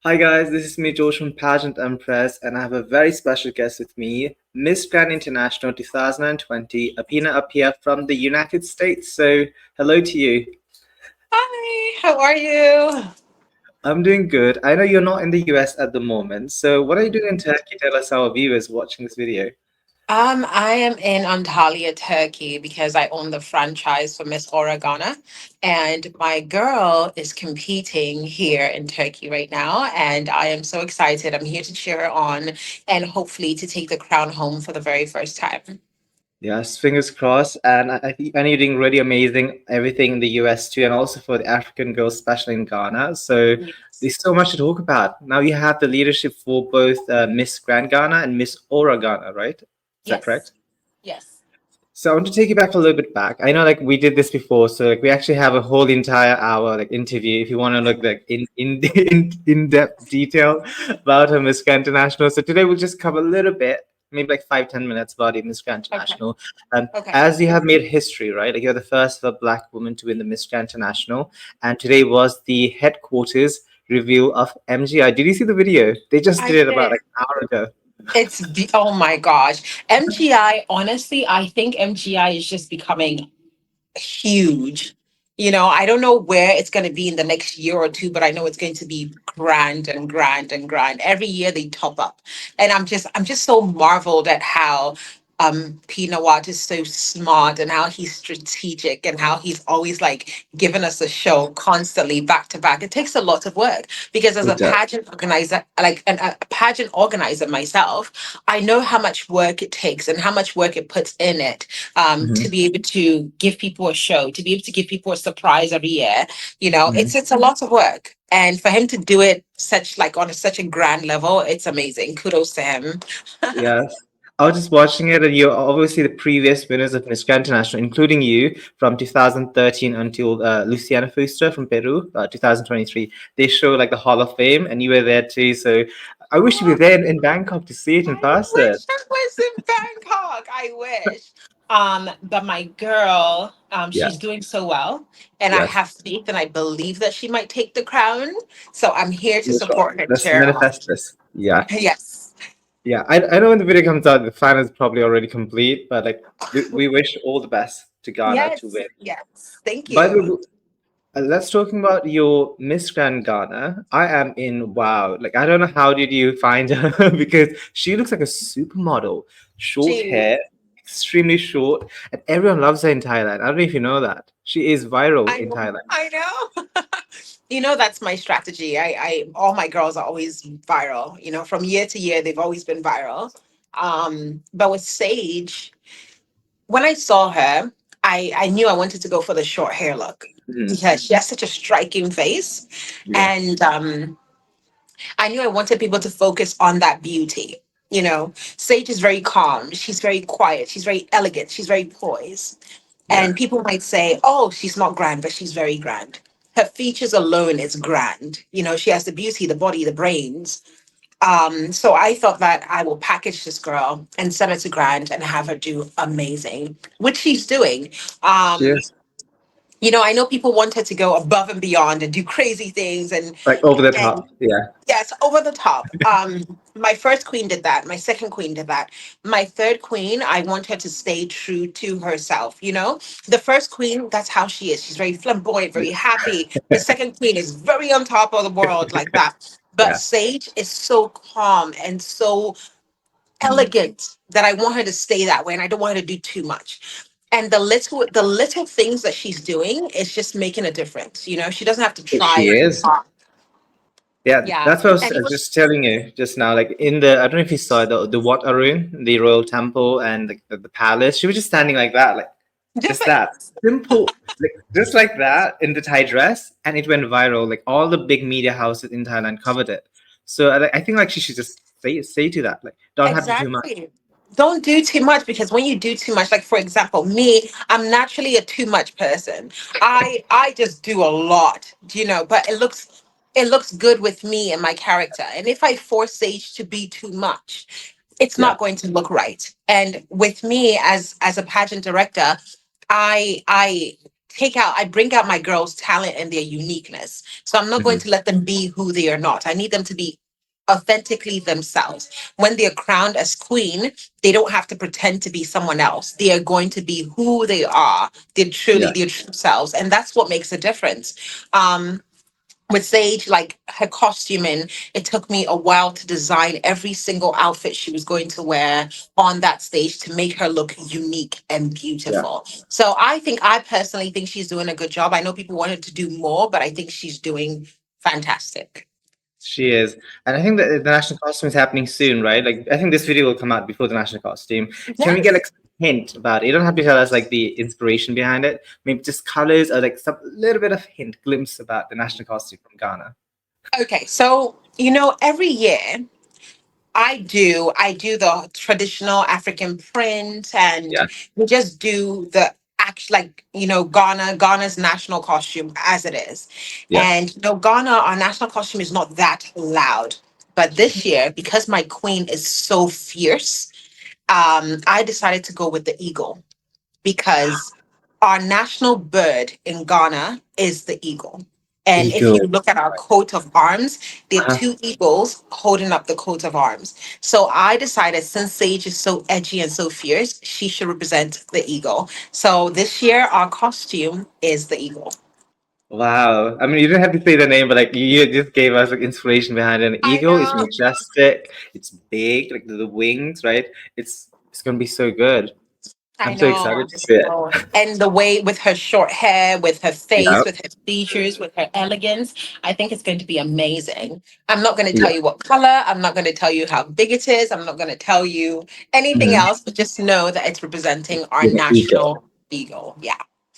Hi guys, this is me Josh from Pageant Empress, and I have a very special guest with me, Miss Grand International 2020, Abena Apia from the United States. So, hello to you. Hi, how are you? I'm doing good. I know you're not in the US at the moment, so what are you doing in Turkey? Tell us our viewers watching this video. I am in Antalya, Turkey, because I own the franchise for Miss Oregana, and my girl is competing here in Turkey right now, and I am so excited. I'm here to cheer her on, and hopefully to take the crown home for the very first time. Yes, fingers crossed. And I know you're doing really amazing everything in the US too, and also for the African girls, especially in Ghana. So Yes. there's so much to talk about. Now you have the leadership for both Miss Grand Ghana and Miss Aura Ghana, right? Is that Yes. correct? Yes. So I want to take you back a little bit back. I know like we did this before, so like we actually have a whole entire hour like interview if you want to look like in depth detail about her Miss Grand International. So today we'll just cover a little bit, maybe like 5-10 minutes about the Miss Grand Okay. International. Okay. As you have made history, right? Like you're the first Black woman to win the Miss Grand International, and today was the headquarters reveal of MGI. Did you see the video? They just I did it about did. like an hour ago. Oh my gosh. MGI, honestly, I think MGI is just becoming huge. I don't know where it's going to be in the next year or two, but I know it's going to be grand and grand and grand. Every year they top up. And I'm just so marveled at how Pina Watt is so smart and how he's strategic and how he's always like giving us a show constantly back to back. It takes a lot of work because as a It does. pageant organizer, like a pageant organizer myself, I know how much work it takes and how much work it puts in it to Mhm, be able to give people a show, to be able to give people a surprise every year. mhm. It's a lot of work. And for him to do it such like on such a grand level, it's amazing. Kudos to him. Yes. I was just watching it, and you're obviously the previous winners of Miss Grand International, including you from 2013 until Luciana Fuster from Peru, 2023. They show like the Hall of Fame, and you were there too. So I wish you were there in Bangkok to see it in I person. wish I was in Bangkok. I wish. But my girl, she's Yes, doing so well, and I yes. have faith and I believe that she might take the crown. So I'm here to Fingers crossed. support her, Let's cheer her on. manifest this. Yeah, Yes. yeah. I know when the video comes out, the final is probably already complete, but like we wish all the best to Ghana to Yes. win. Yes. Thank By the you. way, let's talking about your Miss Grand Ghana. I am in wow. Like I don't know how did you find her because she looks like a supermodel. Short She hair, extremely short, and everyone loves her in Thailand. I don't know if you know that. She is viral I in know. Thailand. I know. That's my strategy. I all my girls are always viral. From year to year, they've always been viral. But with Sage, when I saw her, I knew I wanted to go for the short hair look Mhm. because she has such a striking face, Yeah. and I knew I wanted people to focus on that beauty. Sage is very calm. She's very quiet. She's very elegant. She's very poised. Yeah. And people might say, oh, she's not grand, but she's very grand. Her features alone is grand. She has the beauty, the body, the brains. So I thought that I will package this girl and send her to Grand and have her do amazing, which she's doing. Um, Cheers. I know people want her to go above and beyond and do crazy things Like over the and top. Yeah. yes, over the top. My first queen did that. My second queen did that. My third queen, I want her to stay true to herself. The first queen, that's how she is. She's very flamboyant, very happy. The second queen is very on top of the world, like that. But Yeah. Sage is so calm and so Mhm. elegant that I want her to stay that way, and I don't want her to do too much. And the little things that she's doing is just making a difference. She doesn't have to She try. is. Yeah, Yeah, that's what I was and even just telling you just now. Like in the, I don't know if you saw the Wat Arun, the royal temple, and the palace. She was just standing like that, like just that simple, like just like that in the Thai dress, and it went viral. Like all the big media houses in Thailand covered it. So I think like she should just say to that, like don't have to do much. exactly. Don't do too much because when you do too much, like for example, me, I'm naturally a too much person. I just do a lot, but it looks good with me and my character. And if I force Sage to be too much, it's Yeah, not going to look right. And with me as a pageant director, I I bring out my girls' talent and their uniqueness. So I'm not going Mhm. to let them be who they are not. I need them to be authentically themselves. When they're crowned as queen, they don't have to pretend to be someone else. They are going to be who they are. They're truly Yeah. their true selves. And that's what makes a difference. With Sage, like her costuming, it took me a while to design every single outfit she was going to wear on that stage to make her look unique and Yeah. beautiful. So I personally think she's doing a good job. I know people wanted to do more, but I think she's doing fantastic. She is. And I think that the national costume is happening soon, right? Like, I think this video will come out before the national costume. Can we get like Yes. some hint about it? You don't have to tell us like the inspiration behind it. Maybe just colors or like some little bit of hint, glimpse about the national costume from Ghana. Okay, so every year I do the traditional African print, and Yeah. we just do the act like Ghana's national costume as it is. Yeah. And Ghana, our national costume is not that loud. But this year, because my queen is so fierce, I decided to go with the eagle because our national bird in Ghana is the eagle. And if you Eagle. look at our coat of arms, there are Uh-huh. two eagles holding up the coat of arms. So I decided since Sage is so edgy and so fierce, she should represent the eagle. So this year, our costume is the eagle. Wow. I mean, you didn't have to say the name, but like you just gave us like inspiration behind it. An I eagle is know. majestic. It's big, like the wings, right? It's gonna be so good. I I'm so know. excited to see it. And the way with her short hair, with her Yeah. face, with her features, with her elegance, I think it's going to be amazing. I'm not going to tell Yeah. you what color. I'm not going to tell you how big it is. I'm not going to tell you anything Mhm. else, but just know that it's representing our With an eagle. national eagle. Yeah.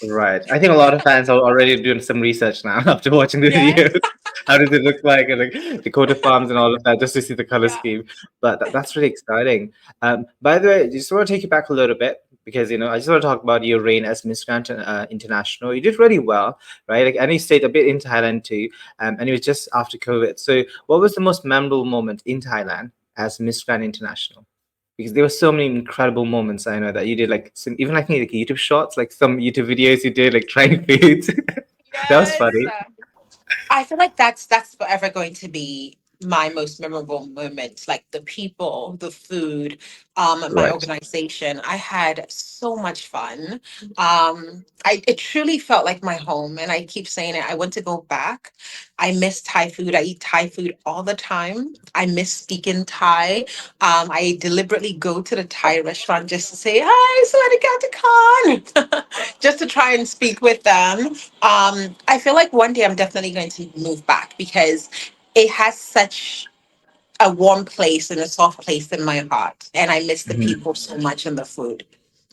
Right. I think a lot of fans are already doing some research now after watching the Yes. videos. How does it look like, and like Dakota Farms and all of that, just to see the color Yeah. scheme. But that's really exciting. By the way, I just want to take you back a little bit because I just want to talk about your reign as Miss Grand International. You did really well, right? Like, and you stayed a bit in Thailand too, and it was just after COVID. So, what was the most memorable moment in Thailand as Miss Grand International? Because there were so many incredible moments I know that you did, like some, even like maybe like YouTube shorts, like some YouTube videos you did, like trying foods. That was Yes. funny. I feel like that's forever going to be my most memorable moment. Like the people, the food, my Right. organization. I had so much fun. It truly felt like my home, and I keep saying it. I want to go back. I miss Thai food. I eat Thai food all the time. I miss speaking Thai. I deliberately go to the Thai restaurant just to say hi, Swadika Khan, just to try and speak with them. I feel like one day I'm definitely going to move back because it has such a warm place and a soft place in my heart. And I miss the Mhm. people so much and the food.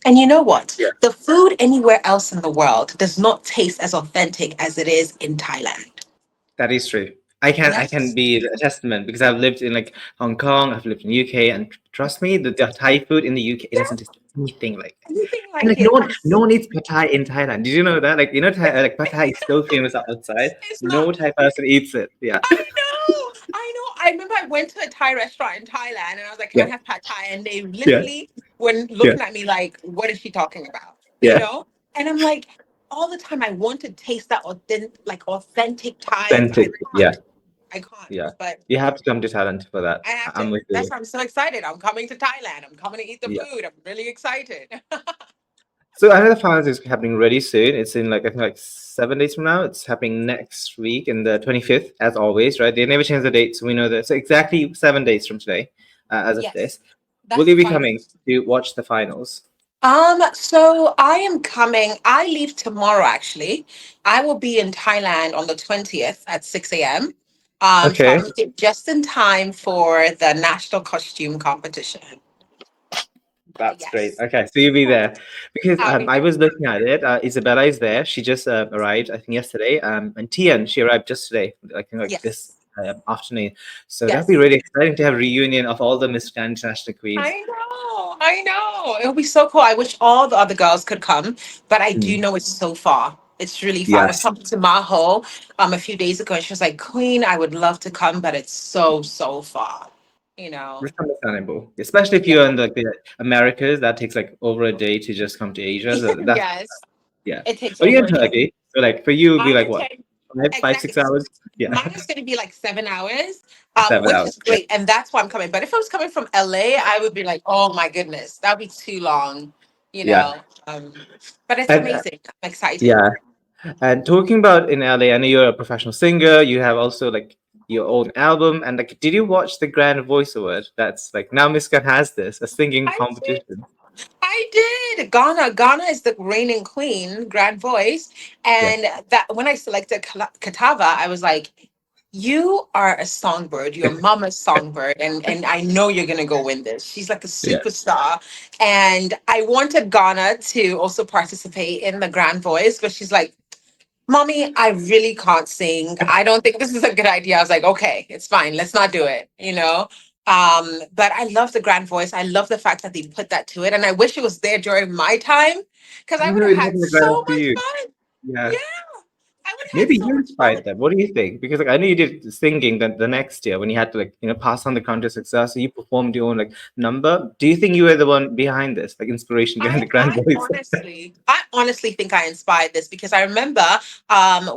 And you know what? Yeah, The food anywhere else in the world does not taste as authentic as it is in Thailand. that is true. I can Yes. be a testament because I've lived in like Hong Kong, I've lived in UK, and trust me, the Thai food in the UK it doesn't taste anything like it. Anything And like like it. no one eats pad Thai in Thailand. Did you know that? Like like pad Thai is so famous outside. It's not. No Thai person eeats it. Yeah, I know. I know. I remember I went to a Thai restaurant in Thailand and I was like, can I yeah, have pad Thai? And they yeah, literally were yeah. looking at me like, what is she talking about? You Yeah. know? And I'm like, all the time I want to taste that authentic Thai, but I Authentic. Yeah, can't. I can't. yeah. But You have to come to Thailand for that. I have I'm to. with That's you. why I'm so excited. I'm coming to Thailand. I'm coming to eat the Yeah. food. I'm really excited. So I know the finals is happening really soon. It's in like I think like 7 days from now. It's happening next week in the 25th, as always, right? They never change the date, so we know that. So exactly 7 days from today, as of Yes, this, will that's you the be final. coming to watch the finals? So I am coming. I leave tomorrow actually. I will be in Thailand on the 20th at 6 a.m. So I'll Okay. make it just in time for the national costume competition. That's great. Yes. Okay, so you'll be there because I'll be I there. was looking at it. Isabella is there. She just arrived, I think, yesterday. And Tian, she arrived just today, I think, like this Yes. afternoon. So that'd be Yes. really exciting to have reunion of all the Miss Grand International queens. I know. I know. It'll be so cool. I wish all the other girls could come, but I do Mm. know it's so far. It's really far. I was Yes, talking to Maho a few days ago and she was like, Queen, I would love to come, but it's so far. You know. it's understandable, especially if Yeah. you're in like the Americas. That takes like over a day to just come to Asia. So that's Yes. Yeah. It takes But you're over in a day. Turkey, so like for you, it'd be I'm like in what, Turkey. five, Exactly. 6 hours? Yeah, Mine is going to be like 7 hours, 7 hours. which is Yeah. great. And that's why I'm coming. But if I was coming from LA, I would be like, oh my goodness, that'd be too long, you Yeah. know. But it's And amazing. I'm excited. yeah. And talking about in LA, I know you're a professional singer. You have also like your own album. And like, did you watch the Grand Voice Award? That's like now Miss Gun has this, a singing I did. competition. I did. Ghana is the reigning queen, grand voice. Yeah. And that when I selected Katava, I was like, you are a songbird. You're mama's songbird. And I know you're gonna go win this. She's like a Yeah. superstar. And I wanted Ghana to also participate in the grand voice, but she's like, Mommy, I really can't sing. I don't think this is a good idea. I was like, okay, it's fine. Let's not do it, you know? But I love the grand voice. I love the fact that they put that to it. And I wish it was there during my time because I I would know have it had happened right so after much you. fun. Yeah. Yeah, I would have had Maybe so you much fun. inspired them. What do you think? Because like I know you did singing the next year when you had to like pass on the contest success. So you performed your own like number. Do you think you were the one behind this, like inspiration behind the Grand Voice? I honestly think I inspired this because I remember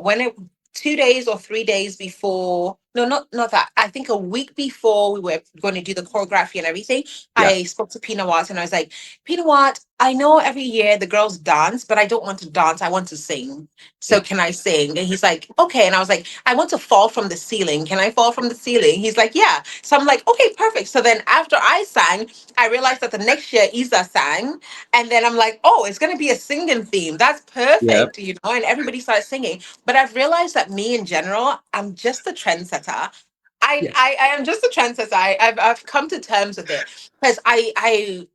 when it 2 days or 3 days before, no, not that. I think a week before we were going to do the choreography and everything, Yeah. I spoke to Pina Watt and I was like, Pina Watt, I know every year the girls dance, but I don't want to dance. I want to sing. So Yeah. can I sing? And he's like, okay. And I was like, I want to fall from the ceiling. Can I fall from the ceiling? He's like, yeah. So I'm like, okay, perfect. So then after I sang, I realized that the next year Isa sang. And then I'm like, oh, it's going to be a singing theme. That's Yeah. perfect, you know? And everybody started singing. But I've realized that me in general, I'm just a trendsetter. Yeah. I am just a trendsetter. I've come to terms with it because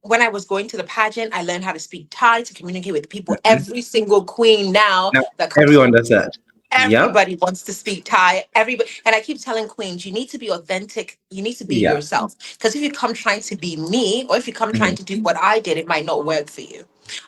when I was going to the pageant, I learned how to speak Thai to communicate with people. Mhm. Every single queen now Now that comes to everyone does that. Yep. everybody wants to speak Thai. Everybody, and I keep telling queens, you need to be authentic. You need to be Yeah. yourself. Because if you come trying to be me, or if you come trying Mhm. to do what I did, it might not work for you.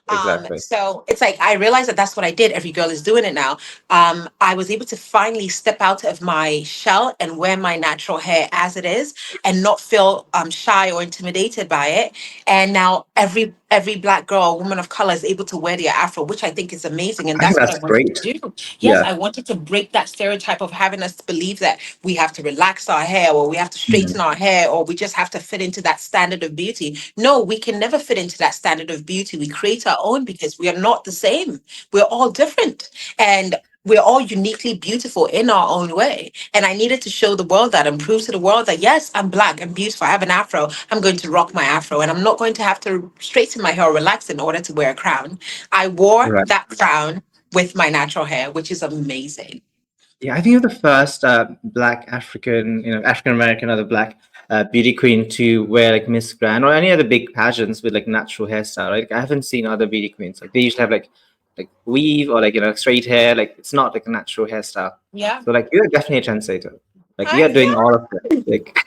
Exactly. So it's like I realized that that's what I did. Every girl is doing it now. I was able to finally step out of my shell and wear my natural hair as it is, and not feel shy or intimidated by it. And now every black girl, woman of color, is able to wear their afro, which I think is amazing. And I think that's what I that's wanted great. to do. Yes, Yeah. I wanted to break that stereotype of having us believe that we have to relax our hair or we have to straighten Mhm. our hair or we just have to fit into that standard of beauty. No, we can never fit into that standard of beauty. We create our own because we are not the same. We're all different. And we're all uniquely beautiful in our own way. And I needed to show the world that and prove to the world that yes, I'm black, I'm beautiful, I have an afro. I'm going to rock my afro and I'm not going to have to straighten my hair or relax in order to wear a crown. I wore Right. that crown with my natural hair, which is amazing. Yeah, I think you're the first Black African, African American or the Black beauty queen to wear like Miss Grand or any other big pageants with like natural hairstyle. Right? Like, I haven't seen other beauty queens like they usually have like weave or like straight hair. Like it's not like a natural hairstyle. Yeah. So like you're definitely a trendsetter. Like you're I doing yeah. all of it. Like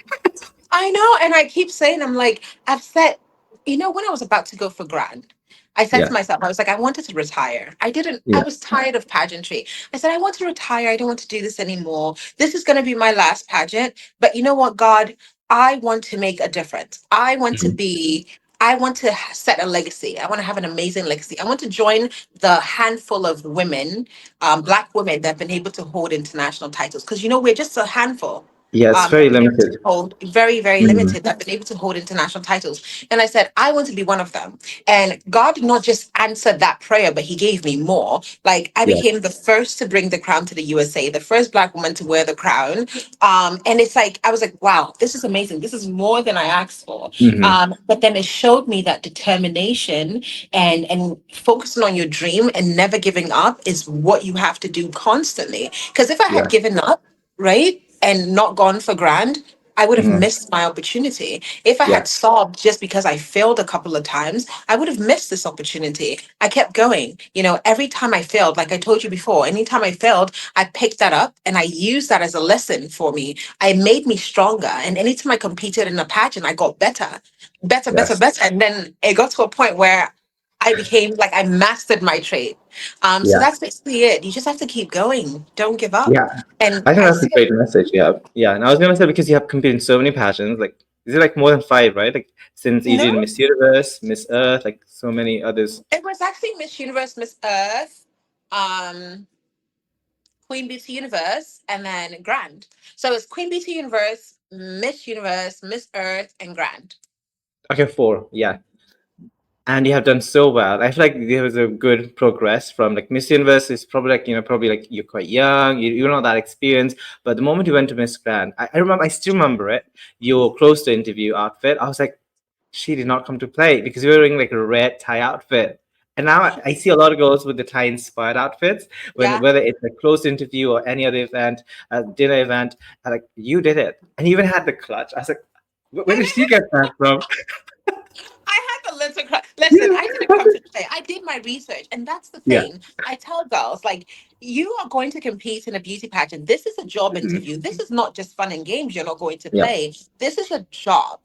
I know. And I keep saying, I'm like, I've said, when I was about to go for grand, I said yeah, to myself, I was like, I wanted to retire. I yeah, was tired of pageantry. I said, I want to retire. I don't want to do this anymore. This is going to be my last pageant. But you know what, God? I want to make a difference. mhm, I want to set a legacy. I want to have an amazing legacy. I want to join the handful of women, Black women that have been able to hold international titles. Because, we're just a handful yeah. It's that very been able to limited. hold very, very Mhm. limited, that been able to hold international titles. And I said, I want to be one of them. And God did not just answer that prayer, but He gave me more. Like I Yeah, became the first to bring the crown to the USA, the first Black woman to wear the crown. And it's like I was like, wow, this is amazing. This is more than I asked for. hmm, But then it showed me that determination and focusing on your dream and never giving up is what you have to do constantly. Because if I yeah, had given up, right, and not gone for grand, I would have mhm, missed my opportunity. If I yeah, had sobbed just because I failed a couple of times, I would have missed this opportunity. I kept going. Every time I failed, like I told you before, anytime I failed, I picked that up and I used that as a lesson for me. It made me stronger. And anytime I competed in a pageant, I got better, better, better, yes, better. And then it got to a point where I became like I mastered my trade. So yeah, that's basically it. You just have to keep going. Don't give up. yeah. And I think I that's a see it. great message. Yeah, yeah. And I was gonna say because you have competed in so many pageants, like is it like more than five, right? Like since you did No, Miss Universe, Miss Earth, like so many others. it was actually Miss Universe, Miss Earth. um, Queen Beauty Universe, and then Grand. So it's Queen Beauty Universe, Miss Earth, and Grand. Okay, four. Yeah. And you have done so well. I feel like there was a good progress from like Miss Universe is probably like, probably like you're quite young, you're not that experienced. But the moment you went to Miss Grand, I remember, I still remember it, your close to interview outfit. I was like, she did not come to play because you were wearing like a red tie outfit. And now I see a lot of girls with the tie inspired outfits, when Yeah. whether it's a close interview or any other event, a dinner event, like you did it. And you even had the clutch. I was like, where did she get that from? I had the little listen, Yeah. I didn't come to play. I did my research. And that's the Yeah. thing. I tell girls, like, you are going to compete in a beauty pageant. This is a job interview. This is not just fun and games you're not going to Yeah. play. This is a job.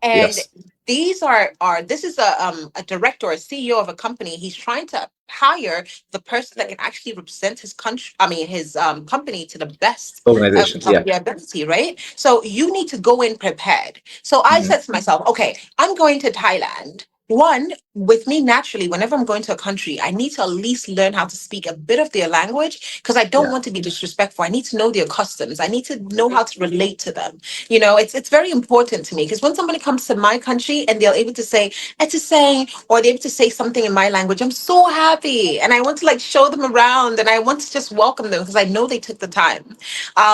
And Yes. these are this is a director or a CEO of a company. He's trying to hire the person that can actually represent his country, I mean his company, to the best Organization. of Yeah. their ability, right? So you need to go in prepared. So I Mhm. said to myself, okay, I'm going to Thailand. One, with me naturally, whenever I'm going to a country, I need to at least learn how to speak a bit of their language because I don't Yeah. want to be disrespectful. I need to know their customs. I need to know how to relate to them. You know, it's very important to me because when somebody comes to my country and they're able to say it's a saying, or they're able to say something in my language, I'm so happy, and I want to like show them around, and I want to just welcome them because I know they took the time.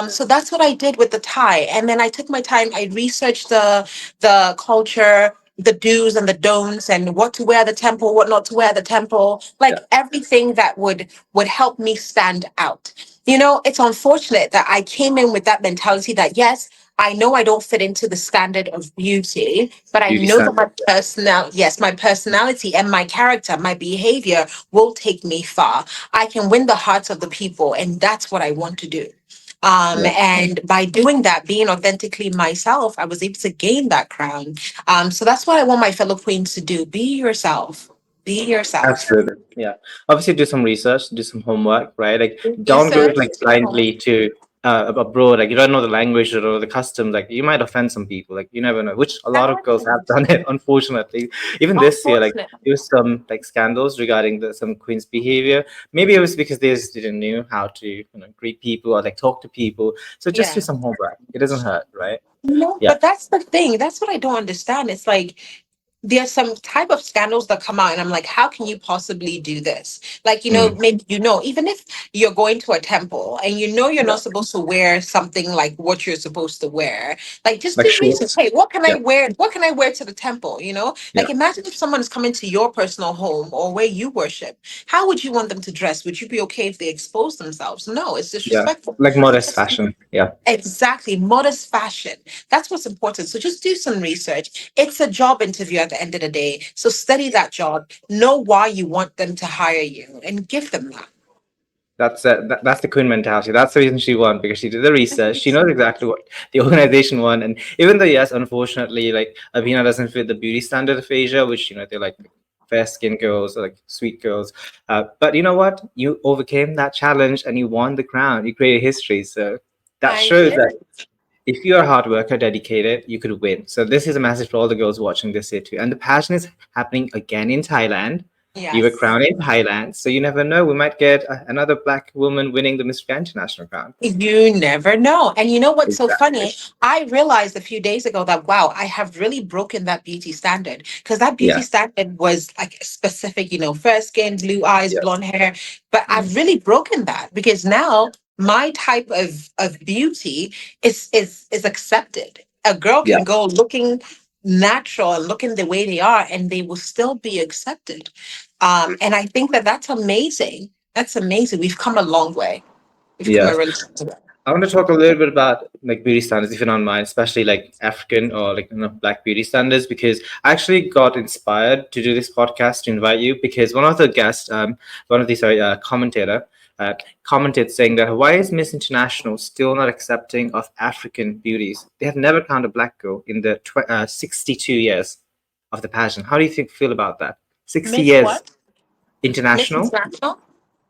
So that's what I did with the Thai, and then I took my time. I researched the culture, the do's and the don'ts, and what to wear at the temple, what not to wear at the temple, like Yeah. everything that would help me stand out. You know, it's unfortunate that I came in with that mentality that yes, I know I don't fit into the standard of beauty, but I Beauty know that standard. my yes, my personality and my character, my behavior will take me far. I can win the hearts of the people, and that's what I want to do. Yeah. And by doing that, being authentically myself, I was able to gain that crown. So that's what I want my fellow queens to do. Be yourself. Be yourself. Absolutely. Yeah. Obviously, do some research, do some homework, right? Like, don't go Research. like blindly to abroad. Like, you don't know the language, you don't know the customs. Like, you might offend some people. Like, you never know. Which a lot of girls have done it, unfortunately. Even this year, like, Unfortunately. there was some like scandals regarding some queens' behavior. Maybe it was because they just didn't know how to, greet people or like talk to people. So just do Yeah. some homework. It doesn't hurt, right? No, Yeah. but that's the thing. That's what I don't understand. It's like there's some type of scandals that come out, and I'm like, how can you possibly do this? Like, Mm. maybe even if you're going to a temple and you're Yeah. not supposed to wear something like what you're supposed to wear, like just Like do research. shorts. Hey, what can I Yeah. wear? What can I wear to the temple? Yeah. Like imagine if someone is coming to your personal home or where you worship. How would you want them to dress? Would you be okay if they expose themselves? No, it's Yeah. disrespectful. Like modest fashion. Yeah. Exactly, modest fashion. That's what's important. So just do some research. It's a job interview at the end of the day. So study that job, know why you want them to hire you, and give them that. That's it. That's the queen mentality. That's the reason she won, because she did the research. She knows exactly what the organization won. And even though, yes, unfortunately, like Abena doesn't fit the beauty standard of Asia, which they're like fair skinned girls or like sweet girls. But you know what? You overcame that challenge and you won the crown. You created history. So that I shows that did. if you're a hard worker, dedicated, you could win. So this is a message for all the girls watching this here too. And the passion is happening again in Thailand. You were Yes. crowned in Thailand, so you never know. We might get another black woman winning the Miss Grand International crown. You never know. And you know what's so Exactly. funny? I realized a few days ago that, wow, I have really broken that beauty standard because that beauty Yeah. standard was like specific, fair skin, blue eyes, Yes. blonde hair. But Mm. I've really broken that because now my type of beauty is accepted. A girl Yeah. can go looking natural and looking the way they are, and they will still be accepted. And I think that that's amazing. That's amazing. We've come a long way. We've come a Yes. really long way. I want to talk a little bit about like beauty standards, if you don't mind, especially like African or like black beauty standards, because I actually got inspired to do this podcast to invite you because one of the guests, one of the commentator, commented saying that why is Miss International still not accepting of African beauties? They have never crowned a black girl in the 62 years of the pageant. How do you feel about that? 60 Miss years what? Miss international, International?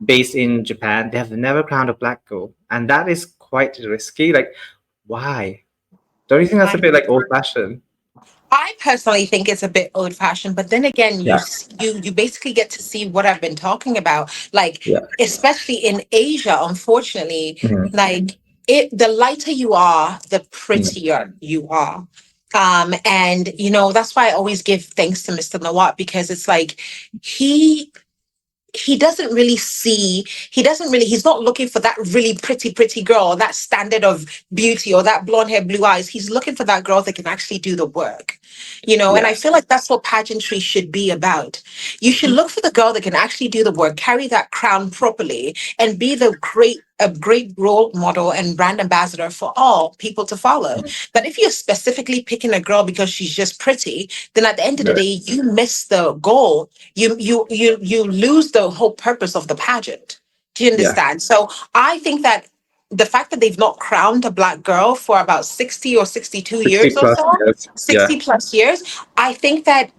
based in Japan. They have never crowned a black girl, and that is quite risky. Like, why? Don't you think that's a I bit like old fashioned? I personally think it's a bit old fashioned, but then again, Yeah, you basically get to see what I've been talking about. Like, yeah, especially in Asia, unfortunately, mhm, like the lighter you are, the mhm, prettier you are. And that's why I always give thanks to Mr. Nawat, because it's like he he doesn't really see he's not looking for that really pretty girl, or that standard of beauty, or that blonde hair, blue eyes. He's looking for that girl that can actually do the work. And I yeah, feel like that's what pageantry should be about. You should look for the girl that can actually do the work, carry that crown properly, and be a great role model and brand ambassador for all people to follow. mhm, But if you're specifically picking a girl because she's just pretty, then at the end of the right, day, you miss the goal. You lose the whole purpose of the pageant. Do you yeah. understand? So I think that the fact that they've not crowned a black girl for about 60 or 62 60 years or plus so, years. Yeah, 60 plus years, I think that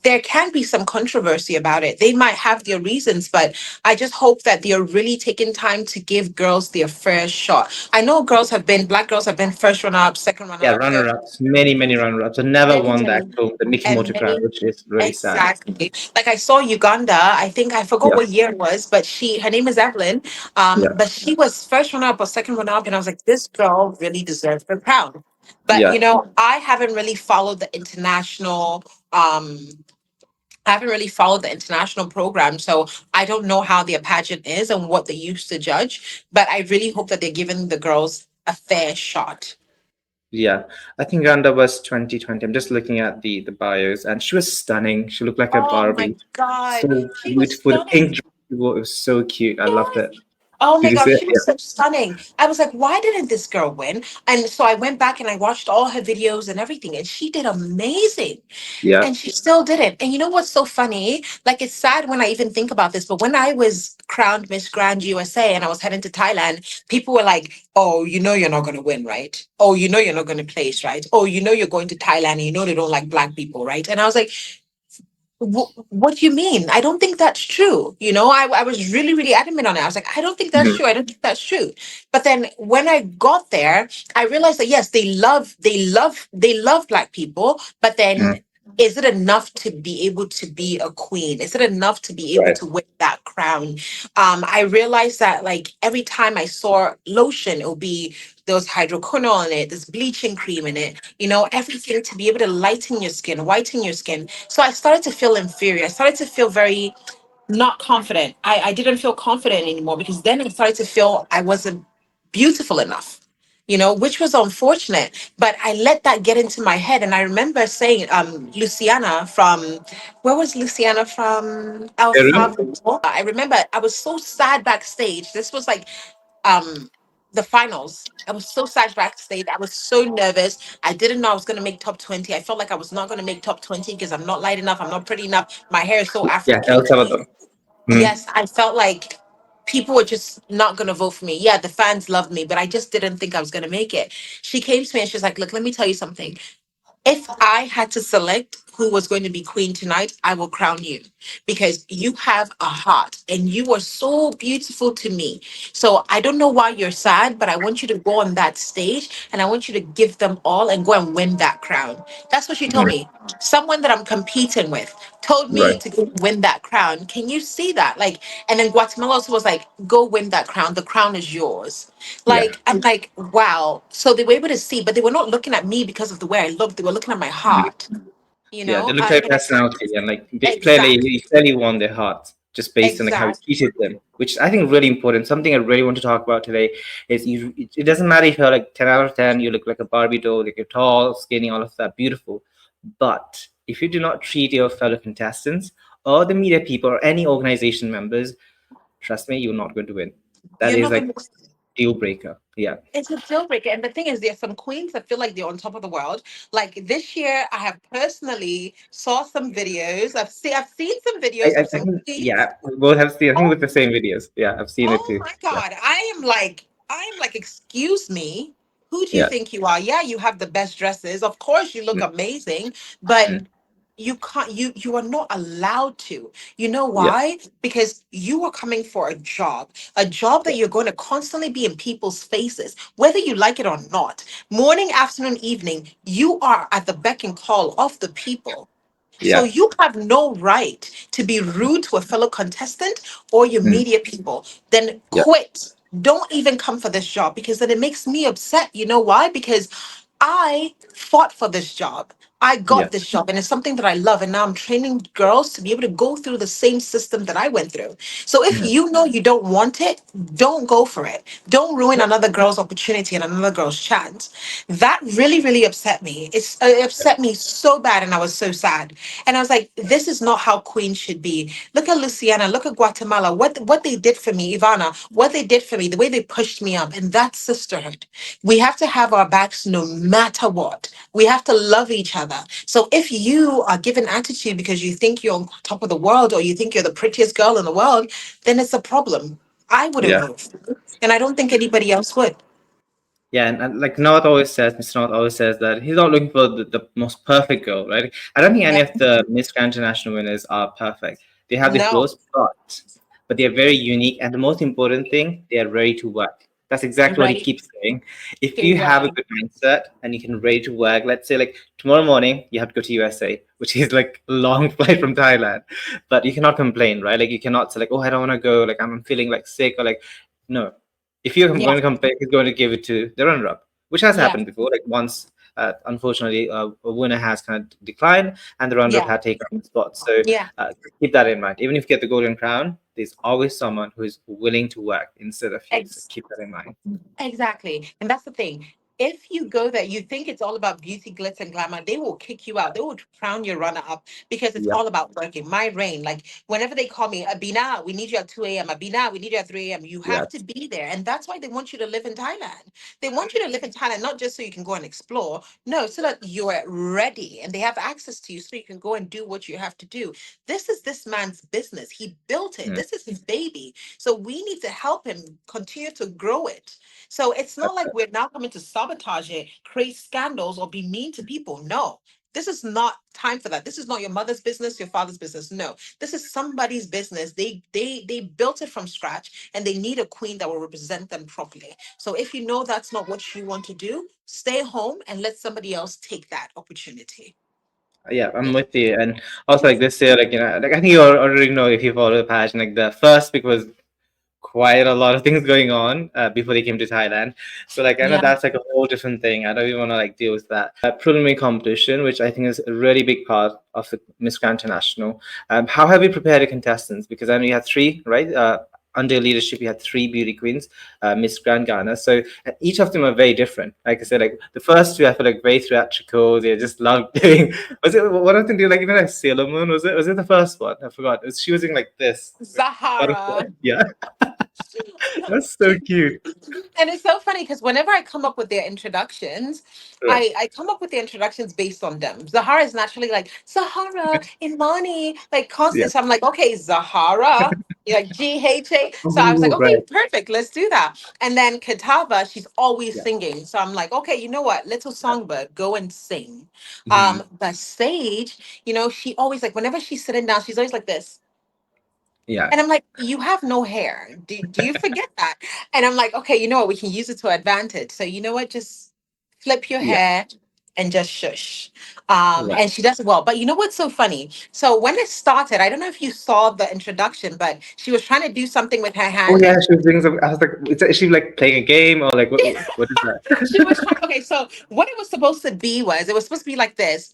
there can be some controversy about it. They might have their reasons, but I just hope that they're really taking time to give girls their fair shot. I know black girls have been first runner up, second runner yeah. up, third, Runner-ups, many runner-ups, and never many, won the many, actual the Mickey and Motor crown, many. which is really sad. Exactly. Like I saw Uganda. I think I forgot Yeah, what year it was, but her name is Evelyn. yeah, But she was first runner up or second runner up, and I was like, this girl really deserves the crown. But yeah, I haven't really followed the international. Um, I haven't really followed the international program, so I don't know how their pageant is and what they used to judge. But I really hope that they're giving the girls a fair shot. yeah. I think Randa was 2020. I'm just looking at the bios, and she was stunning. She looked like a Oh my Barbie, God, so she was beautiful. The pink stunning. dress she wore, it was so cute. I loved Yes. it. Oh my Did you gosh, see it? she Yeah, was so stunning. I was like, why didn't this girl win? And so I went back and I watched all her videos and everything, and she did amazing. yeah. And she still didn't. And you know what's so funny? Like, it's sad when I even think about this, but when I was crowned Miss Grand USA and I was heading to Thailand, people were like, oh, you're not going to win, right? Oh, you're not going to place, right? Oh, you're going to Thailand and they don't like black people, right? And I was like, what do you mean? I don't think that's true. I was really, really adamant on it. I was like, I don't think that's Mhm, true. I don't think that's true. But then when I got there, I realized that yes, they love black people. But then mhm, is it enough to be able to be a queen? Is it enough to be able right. to wear that crown? I realized that like every time I saw lotion, it would be there was hydroquinone in it, there's bleaching cream in it, everything to be able to lighten your skin, whiten your skin. So I started to feel inferior. I started to feel very not confident. I didn't feel confident anymore because then I started to feel I wasn't beautiful enough, which was unfortunate. But I let that get into my head. And I remember saying, Luciana from, where was Luciana from? El Peru? Salvador. I remember I was so sad backstage. This was like um the finals. I was so sad backstage. I was so nervous. I didn't know I was going to make top 20. I felt like I was not going to make top 20 because I'm not light enough. I'm not pretty enough. My hair is so Yeah, African. El Salvador. Mm, Yes, I felt like people were just not going to vote for me. Yeah, the fans loved me, but I just didn't think I was going to make it. She came to me and she's like, look, let me tell you something. If I had to select who was going to be queen tonight, I will crown you because you have a heart and you are so beautiful to me. So I don't know why you're sad, but I want you to go on that stage and I want you to give them all and go and win that crown. That's what she told mhm, me. Someone that I'm competing with told me right. to go win that crown. Can you see that? Like, and then Guatemala also was like, go win that crown. The crown is yours. Yeah. Like, I'm like, wow. So they were able to see, but they were not looking at me because of the way I looked. They were looking at my Mhm. heart, Yeah, they looked at and personality and like they clearly exactly, he clearly won their heart just based on like how he exactly. treated them, which I think is really important. Something I really want to talk about today is it doesn't matter if you're like 10 out of 10, you look like a Barbie doll, like you're tall, skinny, all of that, beautiful. But if you do not treat your fellow contestants or the media people or any organization members, trust me, you're not going to win. That You're is not like going to. deal breaker. Yeah. It's a deal breaker. And the thing is, there's some queens that feel like they're on top of the world. Like this year, I have personally saw some videos. I've seen some videos of I some think queens. yeah, we both have seen I think Oh, with the same videos. Yeah, I've seen it oh too. my Yeah. God. I am like, excuse me. Who do you Yeah. think you are? Yeah, you have the best dresses. Of course, you look amazing, but Mm-hmm. You can't, you are not allowed to. You know Yeah. why? Because you are coming for a job that you're going to constantly be in people's faces, whether you like it or not. Morning, afternoon, evening, you are at the beck and call of the people. So Yeah. you have no right to be rude to a fellow contestant or your Mm. media people. Then Yeah. quit. Don't even come for this job, because then it makes me upset. You know why? Because I fought for this job. I Yeah. got this job, and it's something that I love. And now I'm training girls to be able to go through the same system that I went through. So if Mm. you know you don't want it, don't go for it. Don't ruin another girl's opportunity and another girl's chance. That really, really upset me. It upset me so bad, and I was so sad. And I was like, this is not how queens should be. Look at Luciana, look at Guatemala, what they did for me, Ivana, what they did for me, the way they pushed me up, and that's sisterhood. We have to have our backs no matter what. We have to love each other. So if you are given attitude because you think you're on top of the world, or you think you're the prettiest girl in the world, then it's a problem. I wouldn't Yeah. move. And I don't think anybody else would. Yeah, and like North always says, Mr. North always says that he's not looking for the most perfect girl, right? I don't think any Yeah. of the Miss Grand International winners are perfect. They have their No. flaws, but they're very unique. And the most important thing, they are ready to work. That's exactly what he Ready keeps saying. If to you have a work. good mindset and you can ready to work, let's say like tomorrow morning you have to go to USA, which is like a long flight from Thailand, but you cannot complain, right? Like you cannot say like, oh, I don't want to go, like I'm feeling like sick or like no. If you're Yeah. going to complain, he's going to give it to the runner-up, which has Yeah. happened before. Like once, unfortunately, a winner has kind of declined, and the runner-up Yeah. had taken the spot. So Yeah. keep that in mind. Even if you get the golden crown, there's always someone who is willing to work instead of you. So keep that in mind. Exactly. And that's the thing. If you go there, you think it's all about beauty, glitz, and glamour, they will kick you out. They will crown your runner up, because it's Yeah. all about working. My reign. Like whenever they call me, Abina, we need you at 2 a.m. Abina, we need you at 3 a.m. You have to Yes. be there. And that's why they want you to live in Thailand. They want you to live in Thailand, not just so you can go and explore. No, so that you're ready and they have access to you so you can go and do what you have to do. This is this man's business. He built it. Mm. This is his baby. So we need to help him continue to grow it. So it's not That's like it. we're now coming to sabotage it, create scandals, or be mean to people. No, this is not time for that. This is not your mother's business, your father's business. No, this is somebody's business. They built it from scratch, and they need a queen that will represent them properly. So if you know that's not what you want to do, stay home and let somebody else take that opportunity. Yeah, I'm with you. And also, like this year, like like I think you already know if you follow the pageant. Like the first week was quite a lot of things going on before they came to Thailand. So like I know Yeah. that's like a whole different thing. I don't even want to like deal with that. Preliminary competition, which I think is a really big part of the Miss Grand International. How have you prepared your contestants? Because I know you had three, right? Under your leadership, you had three beauty queens, Miss Grand Ghana. So each of them are very different. Like I said, like the first two, I feel like very theatrical. They just loved doing. Was it one of them? Do like like Sailor Moon? Was it? Was it the first one? I forgot. She was in like this butterfly. Zahara. Yeah. That's so cute. And it's so funny because whenever I come up with their introductions, Yeah. I come up with the introductions based on them. Zahara is naturally like Zahara, Imani, like Yeah. constant. So I'm like, okay, Zahara, like GHA. So I was like, Oh, okay, right. perfect, let's do that. And then Katava, she's always Yeah. singing. So I'm like, okay, you know what? Little songbird, go and sing. Mhm. But Sage, she always like whenever she's sitting down, she's always like this. Yeah. And I'm like, you have no hair. Do you forget that? And I'm like, okay, you know what? We can use it to advantage. So you know what? Just flip your Yeah. hair and just shush. Right. And she does it well. But you know what's so funny? So when it started, I don't know if you saw the introduction, but she was trying to do something with her Oh hand. yeah, she was doing some. I was like, is she like playing a game or like what is She was that? trying. Okay, so what it was supposed to be was it was supposed to be like this.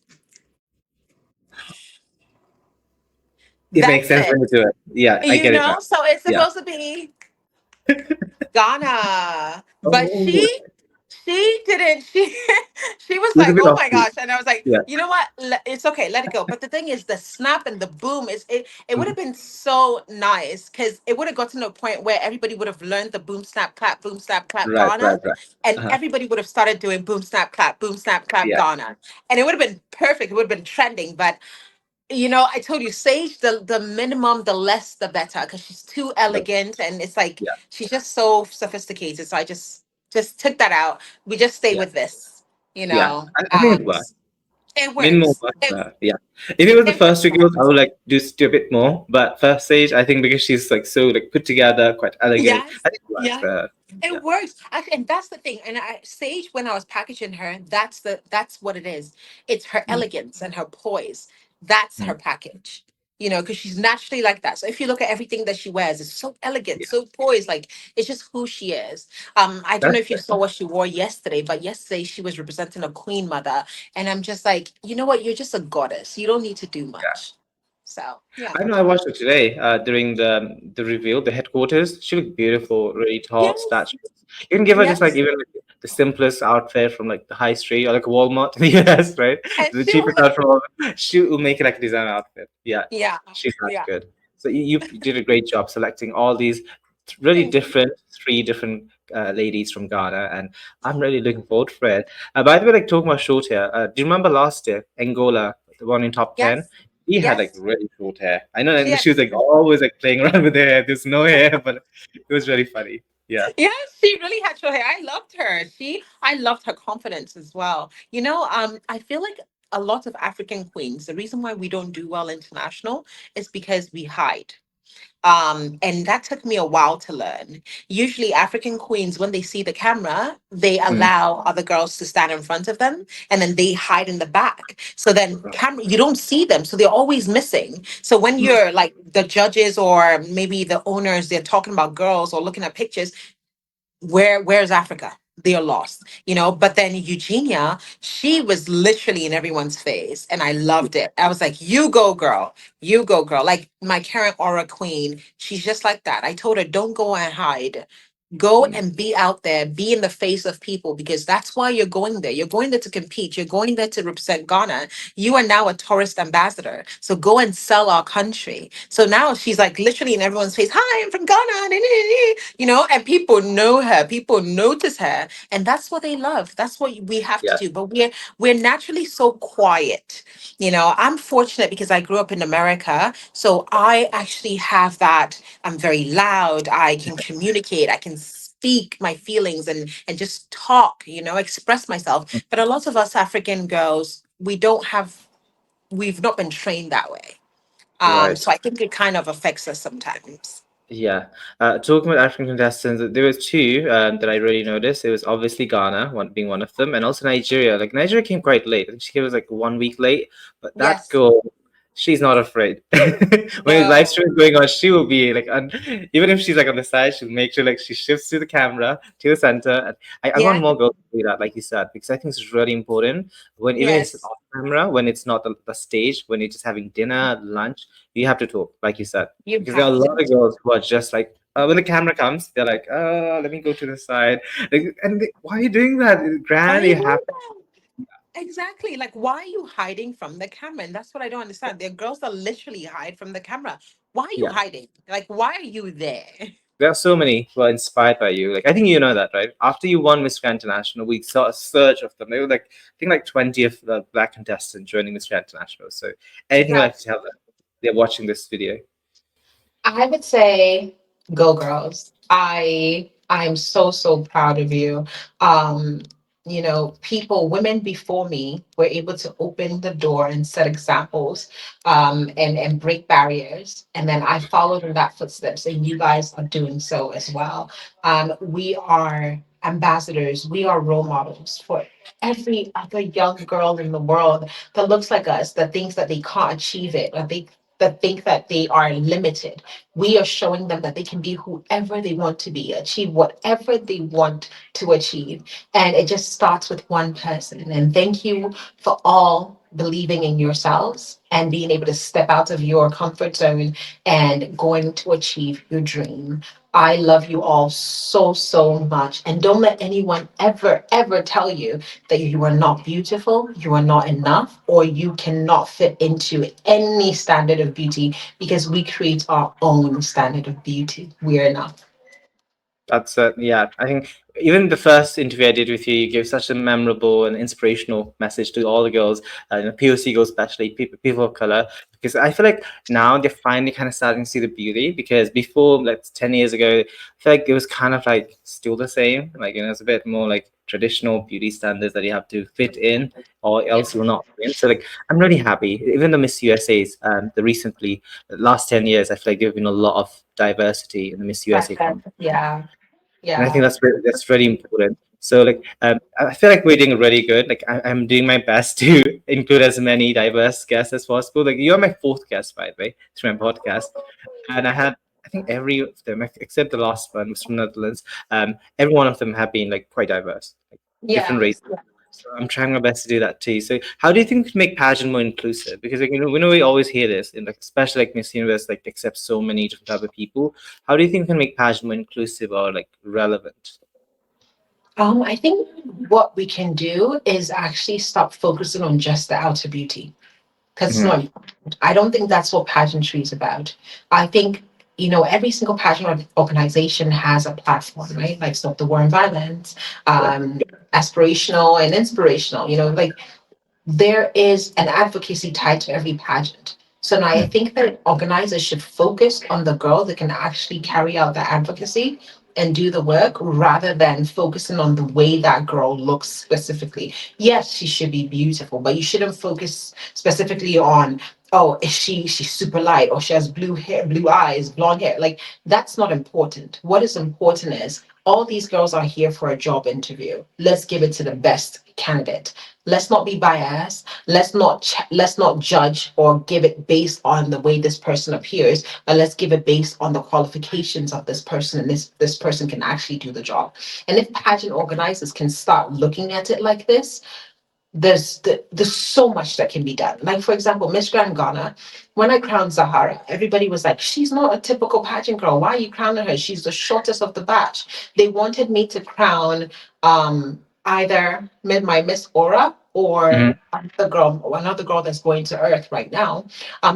It makes That's sense when it. you do it. Yeah, I get it now. So it's Yeah. supposed to be Ghana. But Oh, she didn't she was it was a like, bit oh my offbeat. gosh. And I was like, Yeah. you know what, it's okay, let it go. But the thing is, the snap and the boom is it would Mhm. have been so nice, because it would have gotten to a point where everybody would have learned the boom snap clap Right. Right. Ghana, Right. and Uh-huh. everybody would have started doing boom snap clap Yeah. Ghana, and it would have been perfect, it would have been trending. But I told you, Sage, the minimum, the less, the better, because she's too But, elegant, and it's like yeah. she's just so sophisticated. So I just took that out. We just stay Yeah. with this, you Yeah. know. I think it worked. It Minimal works. butter. Yeah. If it was the It works first two for her. girls, I would like just do a bit more. But first stage, I think because she's like so like put together, quite elegant, Yes. I think it works Yeah. for her. Yeah. It works. And that's the thing. And Sage, when I was packaging her, that's what it is. It's her Mm, elegance and her poise. That's mm, her package. Because she's naturally like that. So if you look at everything that she wears, it's so elegant, yeah. so poised. Like it's just who she is. I don't know That's if you saw what she wore yesterday, but yesterday she was representing a queen mother. And I'm just like, you know what? You're just a goddess. You don't need to do yeah. much. So yeah. I know I watched her today during the reveal, the headquarters. She looked beautiful, really tall, Yes. statued. You can give her just like Yes. even like, the simplest outfit from like the high street or like Walmart in the US, right? And The she'll cheapest outfit from Walmart. She will make it like a designer outfit. Yeah, yeah. she's that Yeah. good. So you did a great job selecting all these really Thank you. different, three different ladies from Ghana, and I'm really looking forward for it. By the way, like talking about short hair, do you remember last year Angola, the one in top 10? Yes. He had like Yes. really short hair. I know that she was Yes. like always like playing around with her hair. There's no hair, but it was really funny. Yeah. Yes, she really had short hair. I loved her. I loved her confidence as well. I feel like a lot of African queens, the reason why we don't do well international is because we hide. And that took me a while to learn. Usually, African queens, when they see the camera, they Mm. allow other girls to stand in front of them, and then they hide in the back. So then, camera, you don't see them, so they're always missing. So when you're like the judges or maybe the owners, they're talking about girls or looking at pictures, where's Africa? They're lost, But then Eugenia, she was literally in everyone's face, and I loved it. I was like, "You go, girl! You go, girl!" Like my Karen Aura queen, she's just like that. I told her, "Don't go and hide. Go Mm. and be out there, be in the face of people, because that's why you're going there. You're going there to compete. You're going there to represent Ghana. You are now a tourist ambassador. So go and sell our country." So now she's like literally in everyone's face. "Hi, I'm from Ghana." And people know her. People notice her, and that's what they love. That's what we have to Yeah. do. But we're naturally so quiet. I'm fortunate because I grew up in America, so I actually have that. I'm very loud. I can communicate. I can speak my feelings and just talk, express myself. But a lot of us African girls, we've not been trained that way. Right. So I think it kind of affects us sometimes. Yeah. Talking about African contestants, there was two that I really noticed. It was obviously Ghana, one being one of them, and also Nigeria. Like Nigeria came quite late. I think she was like 1 week late, but that Yes. girl, she's not afraid. When the live No. stream is going on, she will be like, even if she's like on the side, she'll make sure like she shifts to the camera to the center. And I want Yeah. more girls to do that, like you said, because I think it's really important when even if it's Yes. off camera, when it's not the stage, when you're just having dinner, lunch, you have to talk, like you said, You because there are have a to. lot of girls who are just like when the camera comes, they're like, let me go to the side, like, and why are you doing that, Why are grand? you You have doing that? Exactly. Like, why are you hiding from the camera? And that's what I don't understand. There are girls that literally hide from the camera. Why are you yeah. hiding? Like, why are you there? There are so many who are inspired by you. Like I think you know that, right? After you won Miss Grand International, we saw a surge of them. They were like I think like 20 of the black contestants joining Miss Grand International. So anything you like to tell them? They're watching this video. I would say go girls. I'm so proud of you. Um, women before me were able to open the door and set examples, and break barriers. And then I followed in that footsteps, and you guys are doing so as well. We are ambassadors, we are role models for every other young girl in the world that looks like us, that thinks that they can't achieve it, that think that they are limited. We are showing them that they can be whoever they want to be, achieve whatever they want to achieve. And it just starts with one person. And thank you for all believing in yourselves and being able to step out of your comfort zone and going to achieve your dream. I love you all so much. And don't let anyone ever tell you that you are not beautiful, you are not enough, or you cannot fit into any standard of beauty, because we create our own standard of beauty. We're enough. That's yeah. I think even the first interview I did with you, you gave such a memorable and inspirational message to all the girls, POC girls, especially people of color, because I feel like now they're finally kind of starting to see the beauty. Because before, like 10 years ago, I feel like it was kind of like still the same. Like, it's a bit more like traditional beauty standards that you have to fit in, or Yeah. else you'll not win. So like, I'm really happy. Even the Miss USA's, the last 10 years, I feel like there've been a lot of diversity in the Miss USA competition, Yeah. and I think Yeah. that's really important. So like, I feel like we're doing really good. Like, I'm doing my best to include as many diverse guests as possible. Like, you're my fourth guest, by the way, through my podcast, and I think every of them except the last one was from Netherlands. Every one of them have been like quite diverse, like different Yeah. races. So I'm trying my best to do that too. So how do you think we can make pageant more inclusive? Because like, we know we always hear this, in like especially like Miss Universe, like accepts so many different type of people. How do you think we can make pageant more inclusive or like relevant? I think what we can do is actually stop focusing on just the outer beauty, because it's Hmm. not. I don't think that's what pageantry is about. I think, every single pageant organization has a platform, right? Like Stop the War and Violence, Yeah. aspirational and inspirational. Like there is an advocacy tied to every pageant. So now I Mm. think that organizers should focus on the girl that can actually carry out the advocacy and do the work rather than focusing on the way that girl looks specifically. Yes, she should be beautiful, but you shouldn't focus specifically on, oh, is she's super light, or she has blue hair, blue eyes, blonde hair. Like that's not important. What is important is all these girls are here for a job interview. Let's give it to the best candidate. Let's not be biased. Let's not judge or give it based on the way this person appears, but let's give it based on the qualifications of this person, and this person can actually do the job. And if pageant organizers can start looking at it like this, there's so much that can be done. Like for example, Miss Grand Ghana, when I crowned Zahara, everybody was like, "She's not a typical pageant girl. Why are you crowning her? She's the shortest of the batch." They wanted me to crown either my Miss Aura or Mhm. another girl that's going to Earth right now.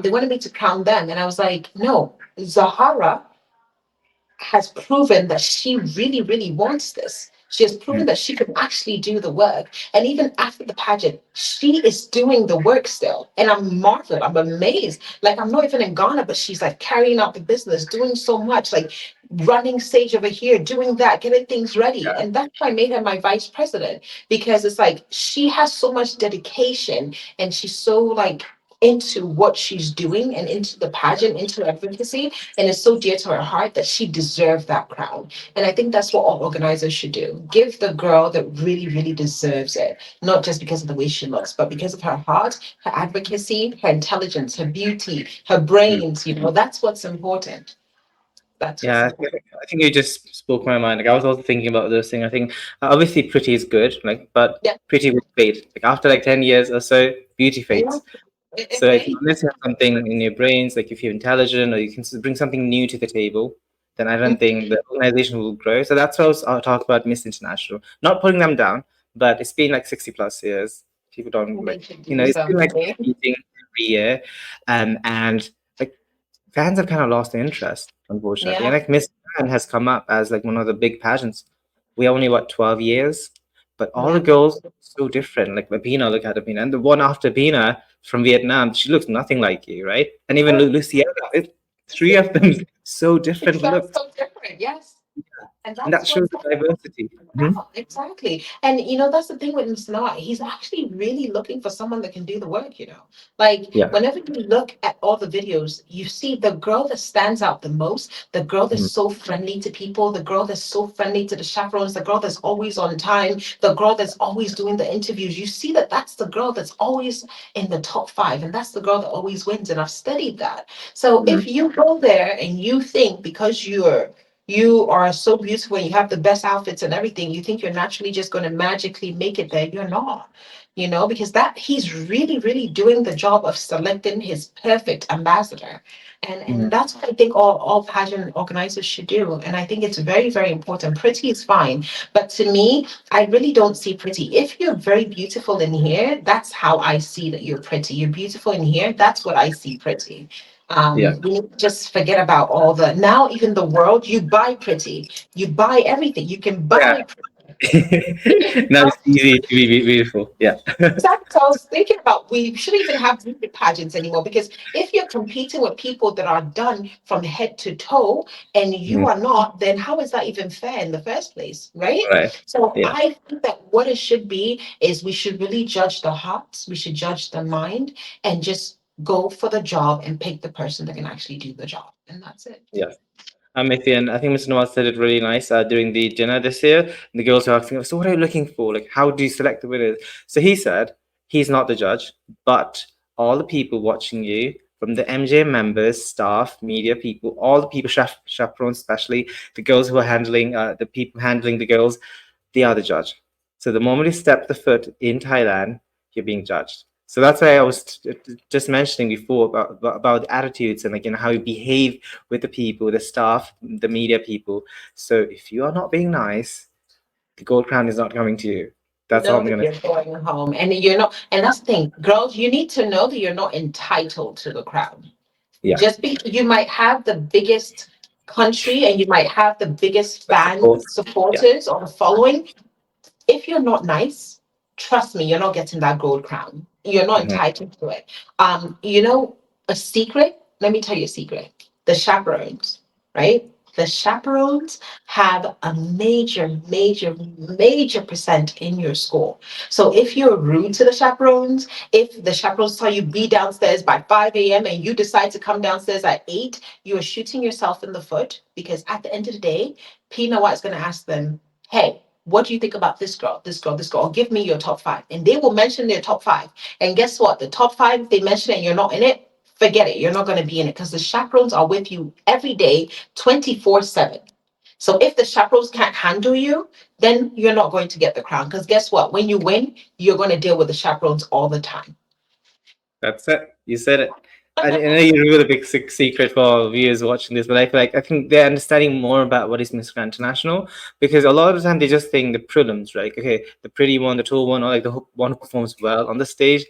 They wanted me to crown them, and I was like, "No, Zahara has proven that she really, really wants this. She has proven Mhm. that she can actually do the work. And even after the pageant, she is doing the work still. And I'm marveled. I'm amazed. Like, I'm not even in Ghana, but she's like carrying out the business, doing so much, like running stage over here, doing that, getting things ready. Yeah. And that's why I made her my vice president, because it's like she has so much dedication and she's so like into what she's doing and into the pageant, into advocacy, and it's so dear to her heart that she deserved that crown. And I think that's what all organizers should do. Give the girl that really, really deserves it, not just because of the way she looks, but because of her heart, her advocacy, her intelligence, her beauty, her Mm. brains. That's what's important. That's what's Yeah, important. I think you just spoke my mind. Like, I was also thinking about those things. I think obviously pretty is good, like, but Yeah. pretty will fade. Like after like 10 years or so, beauty Yeah. fades. It So like, fades. unless you have something in your brains, like if you're intelligent or you can bring something new to the table, then I don't think the organization will grow. So that's why I'll talk about Miss International. Not putting them down, but it's been like 60 plus years. People don't They like, should do it's been like something. meeting every year, and like fans have kind of lost their interest, unfortunately. And Yeah. like Miss Pan has come up as like one of the big pageants. We only 12 years, but all the Yeah. girls look so different. Like Abena, look at Abena, and the one after Abena from Vietnam, she looks nothing like you, right? And even Luciana, three of them so It different sounds looks, so different. Yes. And and that that's shows what's the diversity. Mhm. about. Exactly. And that's the thing with Mr. He's actually really looking for someone that can do the work. Like Yeah. whenever you look at all the videos, you see the girl that stands out the most, the girl that's Mhm. so friendly to people, the girl that's so friendly to the chaperones, the girl that's always on time, the girl that's always doing the interviews. You see that that's the girl that's always in the top five, and that's the girl that always wins. And I've studied that. So if Mhm. you go there and you think because you are so beautiful and you have the best outfits and everything, you think you're naturally just going to magically make it there. You're not, because that he's really, really doing the job of selecting his perfect ambassador. And Mhm. that's what I think all pageant organizers should do. And I think it's very, very important. Pretty is fine. But to me, I really don't see pretty. If you're very beautiful in here, that's how I see that you're pretty. You're beautiful in here. That's what I see pretty. Yeah. We need to just forget about all the now, even the world, you buy pretty, you buy everything, you can Yeah. buy pretty. Now it's easy to be beautiful. Yeah. Exactly. So I was thinking about we shouldn't even have beauty pageants anymore because if you're competing with people that are done from head to toe and you Mhm. are not, then how is that even fair in the first place? Right. Right. So Yeah. I think that what it should be is we should really judge the hearts, we should judge the mind, and just go for the job and pick the person that can actually do the job. And that's it. Yeah. I'm with you, and I think Mr. Nawaz said it really nice during the dinner this year. The girls were asking, "So, what are you looking for? Like, how do you select the winners?" So he said he's not the judge, but all the people watching you, from the MJ members, staff, media people, all the people, chaperones, especially the girls who are handling the people handling the girls, they are the judge. So the moment you step the foot in Thailand, you're being judged. So that's why I was just mentioning before about the attitudes and like how you behave with the people, the staff, the media people. So if you are not being nice, the gold crown is not coming to you. That's all Know I'm that gonna you're say. going home and you're not, and that's the thing, girls, you need to know that you're not entitled to the crown. Yeah, Just because you might have the biggest country and you might have the biggest the fan support. Yeah. supporters or following, if you're not nice, trust me, you're not getting that gold crown. You're not Mhm. entitled to it. You know, a secret, let me tell you a secret. The chaperones, right? The chaperones have a major percent in your score. So if you're rude to the chaperones, if the chaperones tell you be downstairs by 5 a.m. and you decide to come downstairs at 8, you are shooting yourself in the foot because at the end of the day, Pina White's going to ask them, hey, what do you think about this girl, this girl, this girl? Give me your top five. And they will mention their top five. And guess what? The top five, if they mention it and you're not in it, forget it. You're not going to be in it because the chaperones are with you every day, 24/7. So if the chaperones can't handle you, then you're not going to get the crown. Because guess what? When you win, you're going to deal with the chaperones all the time. That's it. You said it. I know you revealed a big secret for viewers watching this, but I feel like I think they're understanding more about what is Miss Grand International because a lot of the time they just think the prelims, right? Okay, the pretty one, the tall one, or like the one who performs well on the stage.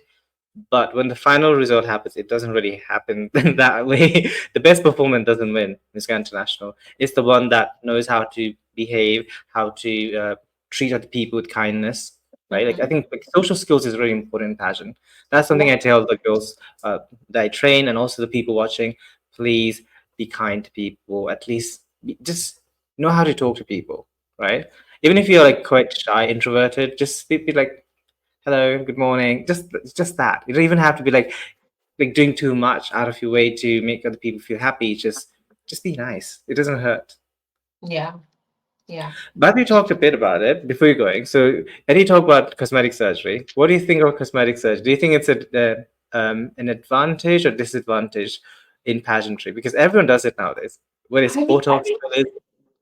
But when the final result happens, it doesn't really happen that way. The best performance doesn't win Miss Grand International. It's the one that knows how to behave, how to treat other people with kindness, right? Like I Mhm. think like, social skills is really important in pageant. That's something Yeah. I tell the girls that I train and also the people watching. Please be kind to people. At least just know how to talk to people, right? Even if you're like quite shy, introverted, just be like hello, good morning. Just that. You don't even have to be like doing too much out of your way to make other people feel happy. Just be nice. It doesn't hurt. Yeah. Yeah. But we talked a bit about it before you're going. So, Eddie talked about cosmetic surgery. What do you think of cosmetic surgery? Do you think it's an advantage or disadvantage in pageantry? Because everyone does it nowadays. Whether it's I mean, Botox, fillers.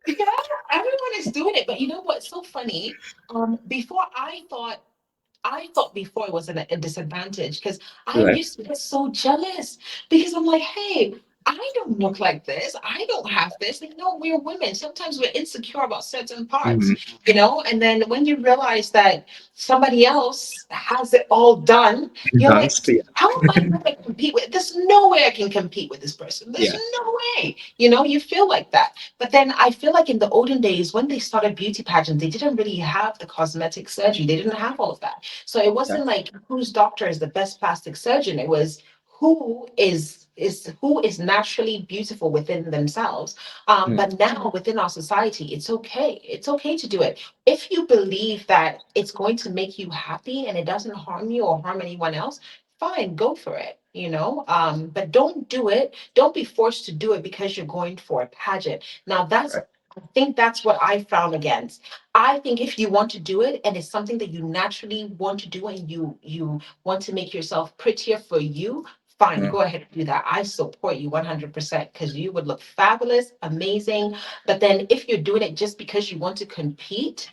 yeah, everyone is doing it. But you know what's so funny? Before I thought before it was a disadvantage because I Right. used to get so jealous because I'm like, hey, I don't look like this. I don't have this. Like, no, we're women. Sometimes we're insecure about certain parts, Mhm. And then when you realize that somebody else has it all done, you're like, Enhanced, yeah. how am I going to compete with? There's no way I can compete with this person. There's Yeah. no way. You feel like that. But then I feel like in the olden days, when they started beauty pageants, they didn't really have the cosmetic surgery. They didn't have all of that. So it Yeah. wasn't like whose doctor is the best plastic surgeon. It was who is naturally beautiful within themselves. Mm. But now within our society, it's okay. It's okay to do it if you believe that it's going to make you happy and it doesn't harm you or harm anyone else. Fine, go for it. But don't do it. Don't be forced to do it because you're going for a pageant. Now Right. I think that's what I frown against. I think if you want to do it and it's something that you naturally want to do and you want to make yourself prettier for you, fine, Mm. go ahead and do that. I support you 100% because you would look fabulous, amazing. But then if you're doing it just because you want to compete,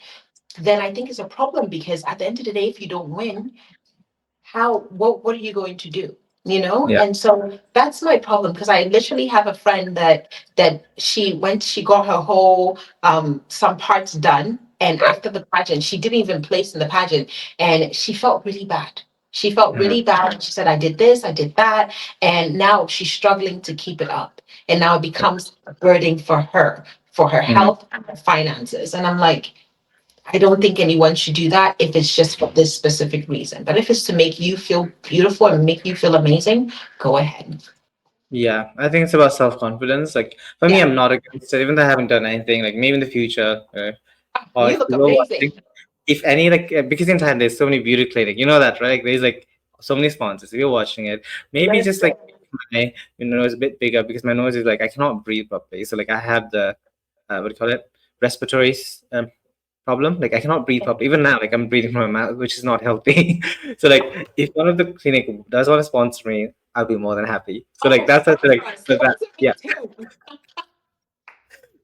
then I think it's a problem because at the end of the day, if you don't win, what are you going to do? Yeah. And so that's my problem because I literally have a friend that she got her whole some parts done, and Right. after the pageant she didn't even place in the pageant and she felt really bad. She felt Mhm. really bad. She said, I did this, I did that. And now she's struggling to keep it up. And now it becomes a burden for her Mhm. health and her finances. And I'm like, I don't think anyone should do that if it's just for this specific reason. But if it's to make you feel beautiful and make you feel amazing, go ahead. Yeah, I think it's about self-confidence. Like for me, Yeah. I'm not against it, even though I haven't done anything. Like maybe in the future, or You if look you were watching, amazing. if any, like because in Thailand there's so many beauty clinic, you know that, right? Like there's like so many sponsors. If you're watching it, maybe just Listen. like my nose a bit bigger because my nose is like I cannot breathe properly. So like I have the what do you call it, respiratory problem. Like I cannot breathe properly. Even now, like I'm breathing from my mouth, which is not healthy. So like if one of the clinic does want to sponsor me, I'll be more than happy. So like Oh, that's like sponsor, so that sponsor me yeah. too.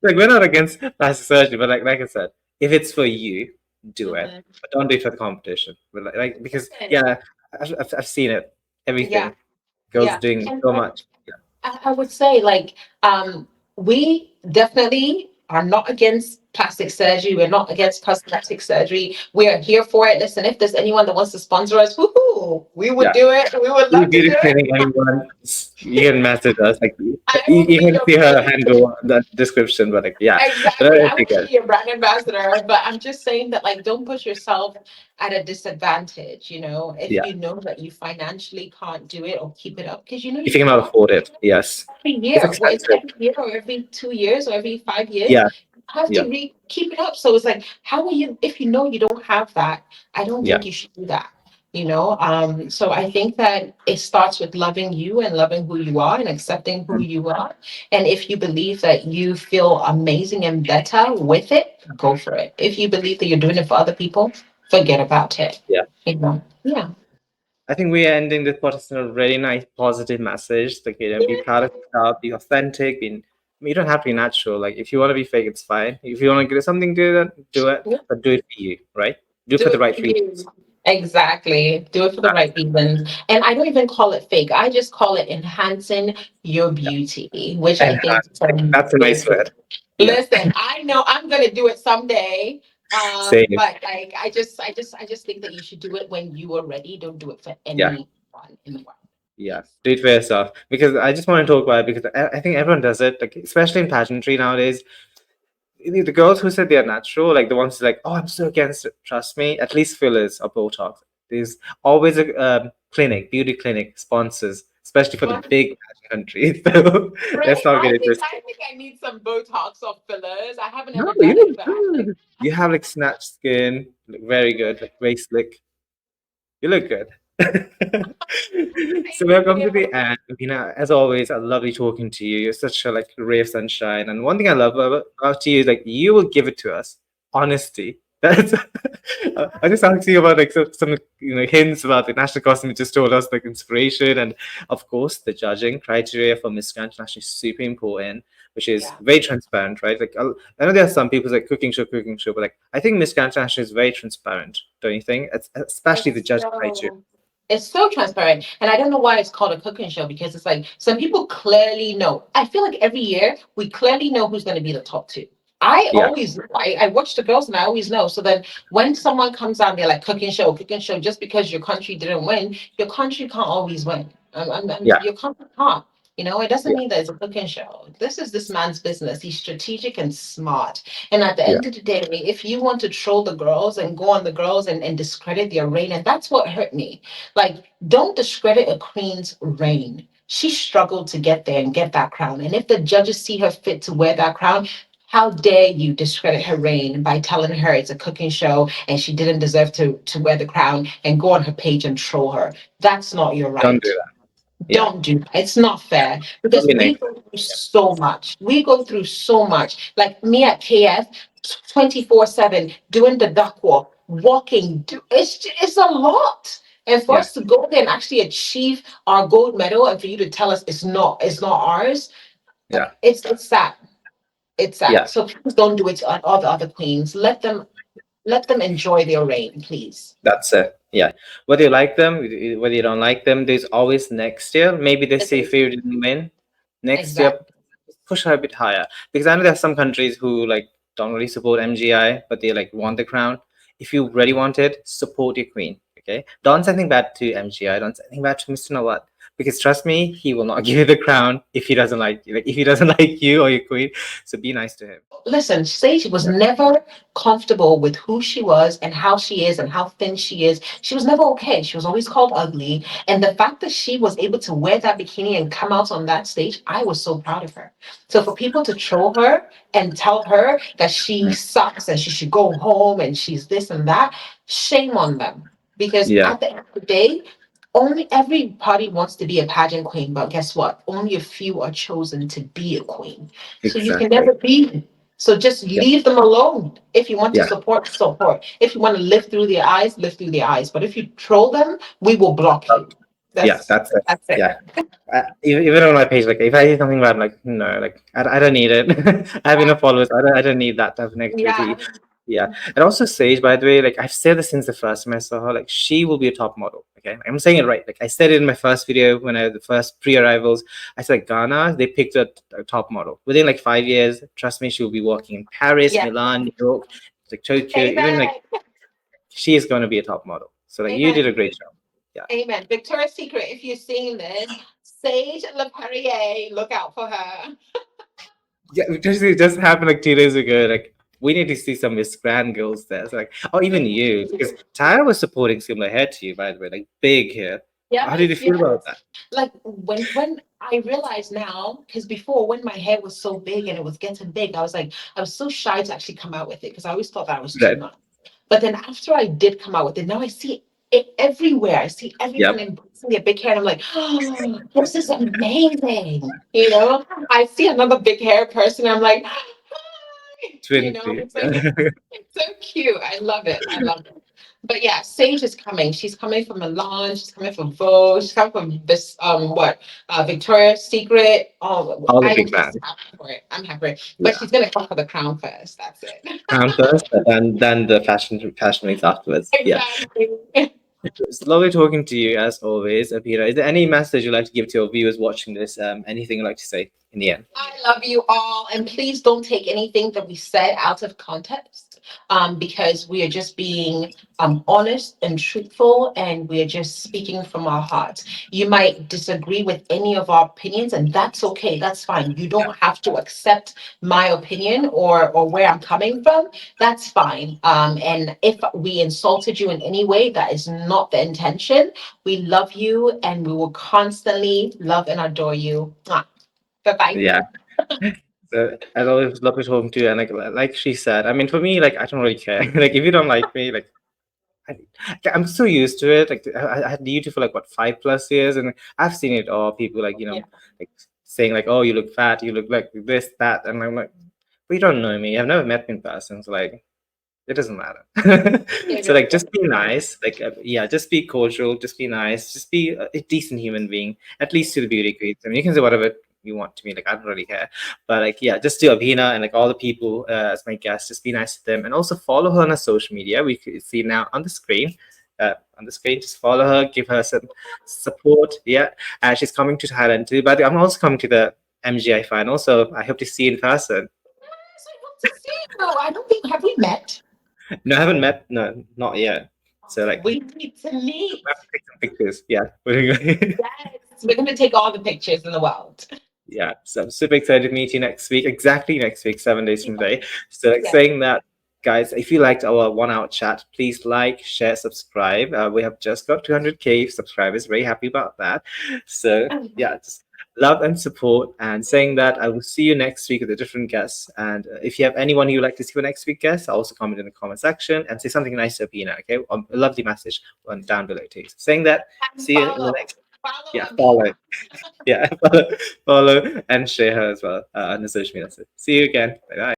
Like we're not against plastic surgery, but like I said, if it's for you, do it. Mhm. But don't do it for the competition. But like because Listen. yeah, I've seen it. Yeah, Everything. Girls yeah. doing And so much. I would say, like, we definitely are not against plastic surgery. We're not against cosmetic surgery. We are here for it. Listen, if there's anyone that wants to sponsor us, woohoo, we would Yeah. do it. We would Any love to do beauty it. clinic, anyone, you can message us. Like I you, will you be can your see her brand. handle on the description, but like yeah, but Exactly. I I think will be your brand ambassador. But I'm just saying that, like, don't put yourself at a disadvantage, if yeah. you know that you financially can't do it or keep it up, because you know If you you cannot can't. afford it, yes, Every it's year. Well, is it expensive. every year or every 2 years or every 5 years? Yeah, You have to yeah, keep it up. So it's like, how will you, if you know you don't have that, I don't yeah. think you should do that. So I think that it starts with loving you and loving who you are and accepting who Mm. you are. And if you believe that you feel amazing and better with it, go for it. If you believe that you're doing it for other people, forget about it. Yeah. Yeah. I think we are ending this podcast on a really nice, positive message. Like, be proud of yourself, be authentic. You don't have to be natural. Like, if you want to be fake, it's fine. If you want to do something, do it, but do it for you, right? Do it Do for the it right for reasons. you. Exactly. Do it for the right reasons. And I don't even call it fake. I just call it enhancing your Yeah. beauty, which I And think is a that's a nice big. word. Yeah. Listen, I know I'm gonna do it someday. Same. But like I just think that you should do it when you are ready. Don't do it for Yeah. anyone in the world. Yeah. Do it for yourself. Because I just want to talk about it because I think everyone does it, like, especially in pageantry nowadays. The girls who said they're natural, like the ones like, oh, I'm so against it. Trust me, at least fillers or Botox. There's always a clinic, beauty clinic sponsors, especially for the But big countries. So let's right, not get I into think it. I think I need some Botox or fillers. I haven't No, ever you done it, look but good. You have like snatched skin, look very good, like very slick. You look good. So we've come to the thank end. As always, I lovely talking to you. You're such a like ray of sunshine. And one thing I love about you is like you will give it to us. Honesty. That's I just asked you about like some hints about the national costume. You just told us like inspiration and of course the judging criteria for Miss Grand International is super important, which is yeah. very transparent, right? Like I know there are some people like cooking show, but like I think Miss Grand International is very transparent, don't you think? Especially the It's judging criteria. so it's so transparent. And I don't know why it's called a cooking show because it's like some people clearly know. I feel like every year we clearly know who's going to be the top two. I Yeah, always I watch the girls and I always know. So then when someone comes out, they're like cooking show, just because your country didn't win, your country can't always win. yeah, Your country can't. It doesn't yeah, mean that it's a cooking show. This is this man's business. He's strategic and smart. And at the yeah. end of the day, if you want to troll the girls and go on the girls and discredit their reign, and that's what hurt me. Like, don't discredit a queen's reign. She struggled to get there and get that crown. And if the judges see her fit to wear that crown, how dare you discredit her reign by telling her it's a cooking show and she didn't deserve to wear the crown and go on her page and troll her? That's not your Don't do right. that. Yeah, Don't do that. It's not fair don't because be we negative. go through so much. We go through so much. Like me at KF, 24/7, doing the duck walk, walking. It's a lot. And for Yeah, us to go there and actually achieve our gold medal, and for you to tell us it's not ours, yeah, it's sad. It's sad. yeah. So please don't do it to all the other queens. Let them enjoy their reign, please. That's it. Yeah. Whether you like them, whether you don't like them, there's always next year. Maybe they say if you didn't win, next year Exactly. push her a bit higher. Because I know there's some countries who like don't really support MGI, but they like want the crown. If you really want it, support your queen. Okay, don't say anything bad to MGI. Don't say anything bad to Mr. Nawat, because trust me, he will not give you the crown if he doesn't like you. Like if he doesn't like you or your queen, so be nice to him. Listen, Sage was Yeah, never comfortable with who she was and how she is and how thin she is. She was never okay. She was always called ugly. And the fact that she was able to wear that bikini and come out on that stage, I was so proud of her. So for people to troll her and tell her that she mm, sucks and she should go home and she's this and that, shame on them. Because yeah, at the end of the day, only everybody wants to be a pageant queen, but guess what? Only a few are chosen to be a queen. So you can exactly. never be. So just Yeah, leave them alone. If you want to yeah, support, support. If you want to live through their eyes, live through their eyes. But if you troll them, we will block you. yeah. That's That's it. that's it. Yeah. Even on my page, like if I see something bad, I'm like no, like I don't need it. I have Yeah. enough followers. I don't need that type of Yeah. negativity. Yeah, and also Sage, by the way, like I've said this since the first time I saw her. Like she will be a top model. Okay, I'm saying it right. Like I said it in my first video when I the first pre-arrivals. I said like, Ghana, they picked a top model within like 5 years. Trust me, she will be working in Paris, Yeah. Milan, New York, like Tokyo. Even Amen. like she is going to be a top model. So like you Amen. did a great job. Yeah. Amen. Victoria's Secret, if you're seeing this, Sage Le Perrier, look out for her. Yeah, it just happened like 2 days ago. Like we need to see some Miss Grand girls there. So, like, or even you, because Tyra was supporting similar hair to you, by the way, like big hair. How did you Yes, feel yes. about that? Like when I realized now, because before when my hair was so big and it was getting big, I was so shy to actually come out with it because I always thought that was too Right. much. But then after I did come out with it, now I see it everywhere. I see everyone Yep. embracing their big hair, and I'm like, oh, this is amazing. You know, I see another big hair person, and I'm like, you Twin. know, Yeah. it's so cute. I love it. I love it. But yeah, Sage is coming. She's coming from Milan. She's coming from Vogue. She's coming from this Victoria's Secret. Oh, All the I'm big just bang. happy for it. I'm happy for it. But Yeah. she's gonna come for the crown first. That's it. Crown first, and then the fashion weeks afterwards. Yeah. Exactly. It's lovely talking to you as always, Peter. Is there any message you'd like to give to your viewers watching this? Anything you'd like to say in the end? I love you all, and please don't take anything that we said out of context, because we are just being honest and truthful, and we are just speaking from our hearts. You might disagree with any of our opinions, and that's okay. That's fine. You Yeah. don't have to accept my opinion or where I'm coming from. That's fine. And if we insulted you in any way, that is not the intention. We love you, and we will constantly love and adore you. Bye bye. Yeah. So as always, lovely talking to you. And like she said, I mean, for me, like I don't really care. Like if you don't like me, like I, I'm so used to it. Like I had YouTube for like what 5+ years, and I've seen it all. People like like saying like, "Oh, you look fat. You look like this, that," and I'm like, "But you don't know me. I've never met me in person. So like, it doesn't matter." So like, just be nice. Like yeah, just be cordial. Just be nice. Just be a decent human being. At least to the beauty queens. I mean, you can say whatever you want to me. Like I don't really care. But like yeah, just to Abena and like all the people as my guests, just be nice to them, and also follow her on her social media. We can see now on the screen. Just follow her, give her some support. Yeah, and she's coming to Thailand too. But I'm also coming to the MGI final, so I hope to see you in person. Yes, I hope to see you. I don't think have we met? No, I haven't met. No, not yet. So like, We need to I have meet. to take some pictures. Yeah, we're going. Yes, we're gonna take all the pictures in the world. Yeah, so I'm super excited to meet you next week. Exactly next week, 7 days from today. So like Yes. saying that, guys, if you liked our 1 hour chat, please like, share, subscribe. We have just got 200K subscribers. Very happy about that. So yeah, just love and support. And saying that, I will see you next week with a different guest. And if you have anyone you would like to see for next week guest, also comment in the comment section and say something nice to Abina. Okay, a lovely message down below too. So saying that, And see you in the follow. next. Follow Yeah, Abena. follow. Yeah, follow and share her as well on the social media. So see you again. Bye bye.